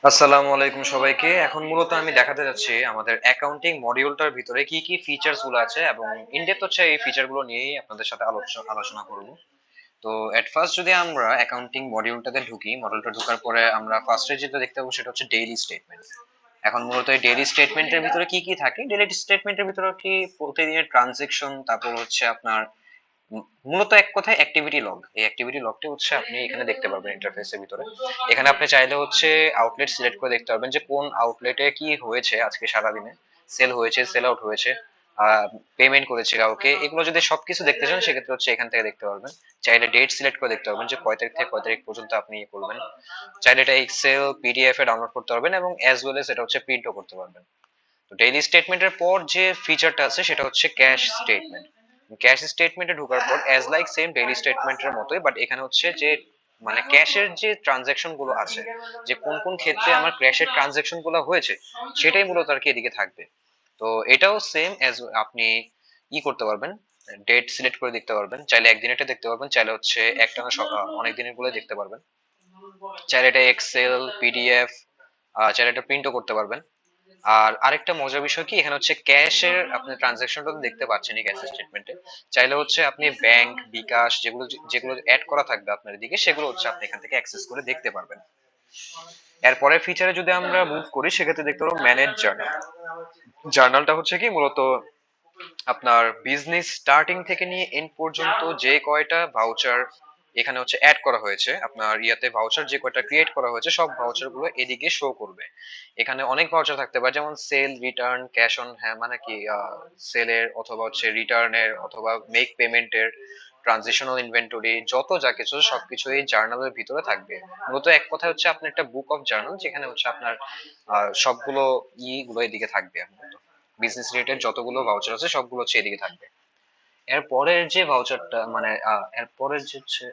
আসসালামু আলাইকুম সবাইকে। এখন মূলত আমি দেখাতে যাচ্ছি আমাদের অ্যাকাউন্টিং মডিউলটার ভিতরে কি, কি ফিচারস গুলো আছে এবং ইন ডেপথ হচ্ছে এই ফিচার গুলো নিয়েই আপনাদের সাথে আলোচনা করব। তো এট ফার্স্ট যদি আমরা অ্যাকাউন্টিং মডিউলটাতে ঢুকি, মডিউলটা ঢোকার পরে আমরা ফার্স্টে যেটা দেখতে পাবো সেটা হচ্ছে ডেইলি স্টেটমেন্ট। এখন মূলত এই ডেইলি স্টেটমেন্টের ভিতরে কি, কি থাকে? ডেইলি স্টেটমেন্টের ভিতরে কি প্রতিদিনের ট্রানজাকশন, তারপর হচ্ছে আপনার মূলত এক কথায় অ্যাক্টিভিটি লগ। এই অ্যাক্টিভিটি লগটি হচ্ছে আপনি এখানে দেখতে পারবেন ইন্টারফেসের ভিতরে। এখানে আপনি চাইলে হচ্ছে আউটলেট সিলেক্ট করে দেখতে পারবেন যে কোন আউটলেটে কি হয়েছে আজকে সারাদিনে, সেল হয়েছে, সেল আউট হয়েছে, পেমেন্ট করেছে কাউকে, এগুলো যদি সবকিছু দেখতে চান সেক্ষেত্রে হচ্ছে এখান থেকে দেখতে পারবেন। চাইলে ডেট সিলেক্ট করে দেখতে পারবেন যে কয় তারিখ থেকে কয় তারিখ পর্যন্ত আপনি ইয়ে করবেন। চাইলে এটা এক্সেল পিডিএফ এ ডাউনলোড করতে পারবেন এবং অ্যাজ ওয়েল এস এটা হচ্ছে প্রিন্টও করতে পারবেন। তো ডেইলি স্টেটমেন্টের পর যে ফিচারটা আছে সেটা হচ্ছে ক্যাশ স্টেটমেন্ট। ক্যাশ স্টেটমেন্টে ঢোকার পর অ্যাজ লাইক সেম ডেইলি স্টেটমেন্টের মতোই, বাট এখানে হচ্ছে যে মানে ক্যাশের যে ট্রানজাকশন গুলো আছে, যে কোন কোন ক্ষেত্রে আমার ক্যাশের ট্রানজাকশন গুলো হয়েছে, সেটাই মূলত আর কি এদিকে থাকবে। তো এটাও সেম অ্যাজ আপনি করতে পারবেন, ডেট সিলেক্ট করে দেখতে পারবেন, চাইলে একদিনেরটা দেখতে পারবেন, চাইলে হচ্ছে একটানা অনেক দিনের গুলো দেখতে পারবেন, চাইলে এটা এক্সেল পিডিএফ, চাইলে এটা প্রিন্টও করতে পারবেন। আর আরেকটা মজার বিষয় কি, এখানে হচ্ছে ক্যাশের আপনি ট্রানজাকশনটা তো দেখতে পাচ্ছেনই ক্যাশ স্টেটমেন্টে। চাইলে হচ্ছে আপনি ব্যাংক বিকাশ যেগুলো যেগুলো অ্যাড করা থাকবে আপনার দিকে, সেগুলো হচ্ছে আপনি এখান থেকে অ্যাক্সেস করে দেখতে পারবেন। এরপরের ফিচারে যদি আমরা মুভ করি সেক্ষেত্রে দেখতে পারবো ম্যানেজ জার্নাল। জার্নালটা হচ্ছে কি মূলত আপনার বিজনেস স্টার্টিং থেকে নিয়ে এন্ড পর্যন্ত যে কয়টা ভাউচার এখানে হচ্ছে অ্যাড করা হয়েছে, আপনার ইয়াতে ভাউচার যে কয়টা ক্রিয়েট করা হয়েছে সব ভাউচার গুলো এদিকে শো করবে। এখানে অনেক ভাউচার থাকতে পারে, যেমন সেল, রিটার্ন, ক্যাশ অন হ্যাঁ মানে কি সেলের অথবা হচ্ছে রিটার্নের অথবা মেক পেমেন্টের, ট্রানজিশনাল ইনভেন্টরি, যত যা কিছু সবকিছু এই জার্নালের ভিতরে থাকবে। মূলত এক কথা হচ্ছে আপনার একটা বুক অফ জার্নাল, যেখানে হচ্ছে আপনার সবগুলো গুলো এদিকে থাকবে। বিজনেস রিলেটেড যতগুলো ভাউচার আছে সবগুলো হচ্ছে এদিকে থাকবে। এর পরের যে ভাউচারটা মানে এর পরের যে হচ্ছে